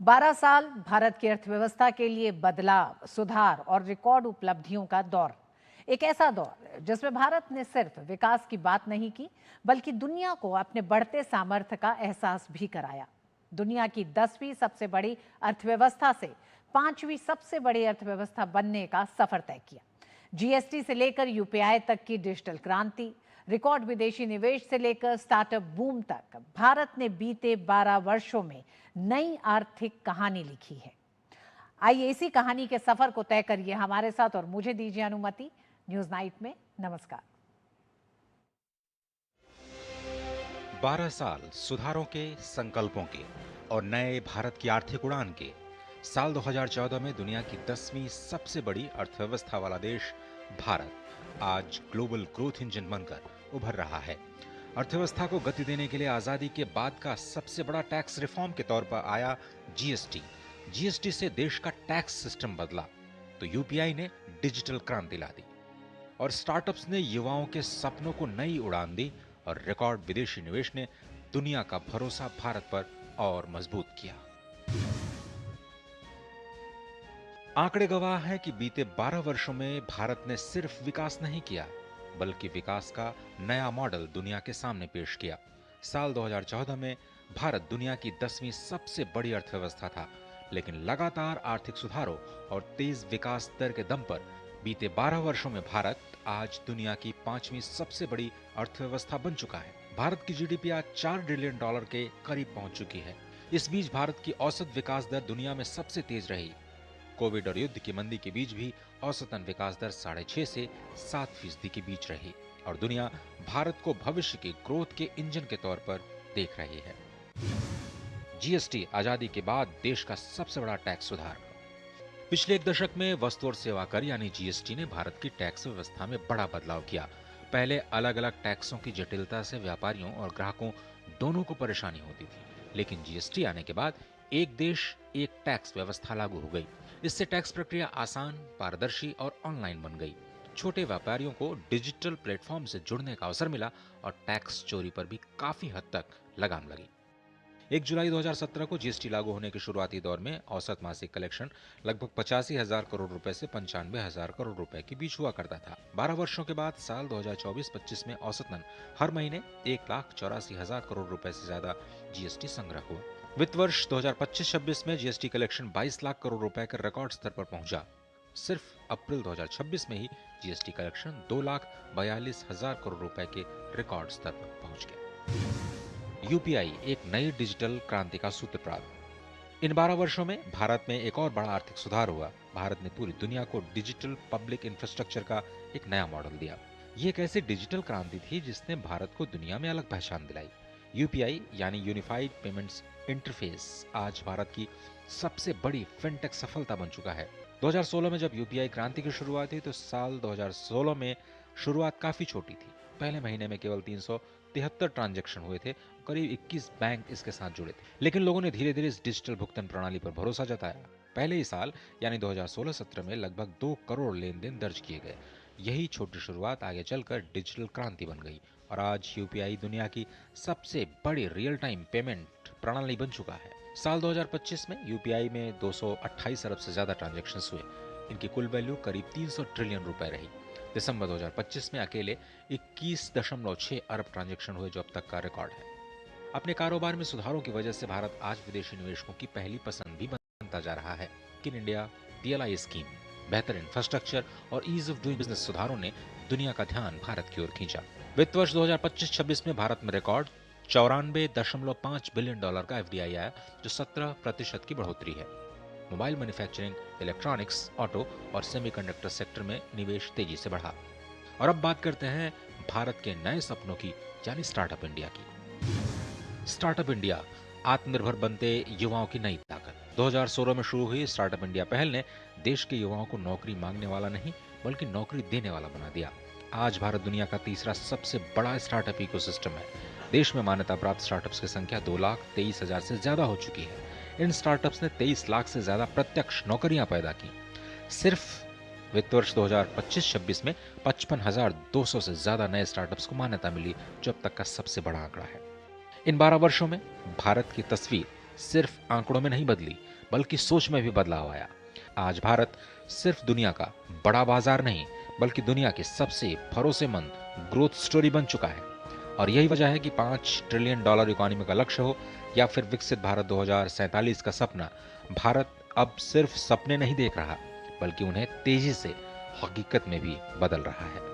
12 साल भारत की अर्थव्यवस्था के लिए बदलाव, सुधार और रिकॉर्ड उपलब्धियों का दौर। एक ऐसा दौर जिसमें भारत ने सिर्फ विकास की बात नहीं की, बल्कि दुनिया को अपने बढ़ते सामर्थ्य का एहसास भी कराया। दुनिया की 10वीं सबसे बड़ी अर्थव्यवस्था से 5वीं सबसे बड़ी अर्थव्यवस्था बनने का सफर तय किया। जीएसटी से लेकर यूपीआई तक की डिजिटल क्रांति, रिकॉर्ड विदेशी निवेश से लेकर स्टार्टअप बूम तक भारत ने बीते 12 वर्षों में नई आर्थिक कहानी लिखी है। आइए इसी कहानी के सफर को तय करिए हमारे साथ और मुझे दीजिए अनुमति न्यूज नाइट में। नमस्कार। 12 साल सुधारों के, संकल्पों के और नए भारत की आर्थिक उड़ान के। साल 2014 में दुनिया की 10वीं सबसे बड़ी अर्थव्यवस्था वाला देश भारत आज ग्लोबल ग्रोथ इंजन बनकर उभर रहा है। अर्थव्यवस्था को गति देने के लिए आजादी के बाद का सबसे बड़ा टैक्स रिफॉर्म के तौर पर आया जीएसटी। जीएसटी से देश का टैक्स सिस्टम बदला तो यूपीआई ने डिजिटल क्रांति ला दी और स्टार्टअप्स ने युवाओं के सपनों को नई उड़ान दी और रिकॉर्ड विदेशी निवेश ने दुनिया का भरोसा भारत पर और मजबूत किया। आंकड़े गवाह हैं कि बीते 12 वर्षों में भारत ने सिर्फ विकास नहीं किया, बल्कि विकास का नया मॉडल दुनिया के सामने पेश किया। साल 2014 में भारत दुनिया की 10वीं सबसे बड़ी अर्थव्यवस्था था, लेकिन लगातार आर्थिक सुधारों और तेज विकास दर के दम पर बीते 12 वर्षों में भारत आज दुनिया की 5वीं सबसे बड़ी अर्थव्यवस्था बन चुका है। भारत की जीडीपी आज $4 ट्रिलियन के करीब पहुंच चुकी है। इस बीच भारत की औसत विकास दर दुनिया में सबसे तेज रही। कोविड और युद्ध की मंदी के बीच भी औसतन विकास दर 6.5 से 7% के बीच रही और दुनिया भारत को भविष्य के ग्रोथ के इंजन के तौर पर देख रही है। जीएसटी आजादी के बाद देश का सबसे बड़ा टैक्स सुधार। पिछले एक दशक में वस्तु और सेवा कर यानी जीएसटी ने भारत की टैक्स व्यवस्था में बड़ा बदलाव किया। पहले अलग अलग टैक्सों की जटिलता से व्यापारियों और ग्राहकों दोनों को परेशानी होती थी, लेकिन जीएसटी आने के बाद एक देश एक टैक्स व्यवस्था लागू हो गई। इससे टैक्स प्रक्रिया आसान, पारदर्शी और ऑनलाइन बन गई। छोटे व्यापारियों को डिजिटल प्लेटफॉर्म से जुड़ने का अवसर मिला और टैक्स चोरी पर भी काफी हद तक लगाम लगी। 1 जुलाई 2017 को जीएसटी लागू होने के शुरुआती दौर में औसत मासिक कलेक्शन लगभग 85,000 करोड़ रुपए से 95,000 करोड़ रुपए के बीच हुआ करता था। 12 वर्षों के बाद साल 2024-25 में औसतन हर महीने 1,84,000 करोड़ रुपए से ज्यादा जीएसटी संग्रह हुआ। वित्त वर्ष 2025-26 में जीएसटी कलेक्शन 22 लाख करोड़ रुपए के रिकॉर्ड स्तर पर पहुंचा। सिर्फ अप्रैल 2026 में ही जीएसटी कलेक्शन 2,42,000 करोड़ रुपए के रिकॉर्ड स्तर पर पहुंच गया। यूपीआई एक नई डिजिटल क्रांति का सूत्रपात। इन 12 वर्षों में भारत में एक और बड़ा आर्थिक सुधार हुआ। भारत ने पूरी दुनिया को डिजिटल पब्लिक इंफ्रास्ट्रक्चर का एक नया मॉडल दिया। ये एक ऐसी डिजिटल क्रांति थी जिसने भारत को दुनिया में अलग पहचान दिलाई। यूपीआई यानी यूनिफाइड पेमेंट्स इंटरफेस आज भारत की सबसे बड़ी फिनटेक सफलता बन चुका है। 2016 में जब यूपीआई क्रांति की शुरुआत हुई तो साल 2016 में शुरुआत काफी छोटी थी। पहले महीने में केवल 373 ट्रांजैक्शन हुए थे। करीब 21 बैंक इसके साथ जुड़े थे, लेकिन लोगों ने धीरे धीरे इस डिजिटल भुगतान प्रणाली पर भरोसा जताया। पहले ही साल यानी 2016-17 में लगभग 2 करोड़ लेन देन दर्ज किए गए। यही छोटी शुरुआत आगे चलकर डिजिटल क्रांति बन गई और आज यूपीआई दुनिया की सबसे बड़ी रियल टाइम पेमेंट प्रणाली बन चुका है। साल 2025 में यूपीआई में 228 अरब से ज्यादा ट्रांजैक्शंस हुए। इनकी कुल वैल्यू करीब 300 ट्रिलियन रुपए रही। दिसंबर 2025 में अकेले 21.6 अरब ट्रांजैक्शन हुए, जो अब तक का रिकॉर्ड है। अपने कारोबार में सुधारों की वजह से भारत आज विदेशी निवेशकों की पहली पसंद भी बनता जा रहा है। इन इंडिया पीएलआई स्कीम, बेहतर इंफ्रास्ट्रक्चर और ईज ऑफ डूइंग बिजनेस सुधारों ने दुनिया का ध्यान भारत की ओर खींचा। वित्त वर्ष 2025-26 में भारत में रिकॉर्ड $94.5 बिलियन का एफडीआई आया, जो 17% की बढ़ोतरी है। मोबाइल मैन्युफैक्चरिंग, इलेक्ट्रॉनिक्स, ऑटो और सेमीकंडक्टर सेक्टर में निवेश तेजी से बढ़ा। और अब बात करते हैं भारत के नए सपनों की, यानी स्टार्टअप इंडिया की। स्टार्टअप इंडिया, आत्मनिर्भर बनते युवाओं की नई ताकत। 2016 में शुरू हुई स्टार्टअप इंडिया पहल ने देश के युवाओं को नौकरी मांगने वाला नहीं, बल्कि नौकरी देने वाला बना दिया। आज भारत दुनिया का तीसरा सबसे बड़ा स्टार्टअप इकोसिस्टम है। देश में मान्यता प्राप्त स्टार्टअप्स की संख्या 2,23,000 से ज्यादा हो चुकी है। इन स्टार्टअप्स ने 23 लाख से ज्यादा प्रत्यक्ष नौकरियां पैदा की। सिर्फ वित्त वर्ष 2025-26 में 55,200 से ज्यादा नए स्टार्टअप्स को मान्यता मिली, जो अब तक का सबसे बड़ा आंकड़ा है। इन 12 वर्षों में भारत की तस्वीर सिर्फ आंकड़ों में नहीं बदली, बल्कि सोच में भी बदलाव आया। आज भारत सिर्फ दुनिया का बड़ा बाजार नहीं, बल्कि दुनिया की सबसे भरोसेमंद ग्रोथ स्टोरी बन चुका है। और यही वजह है कि $5 ट्रिलियन इकोनॉमी का लक्ष्य हो या फिर विकसित भारत 2047 का सपना, भारत अब सिर्फ सपने नहीं देख रहा, बल्कि उन्हें तेजी से हकीकत में भी बदल रहा है।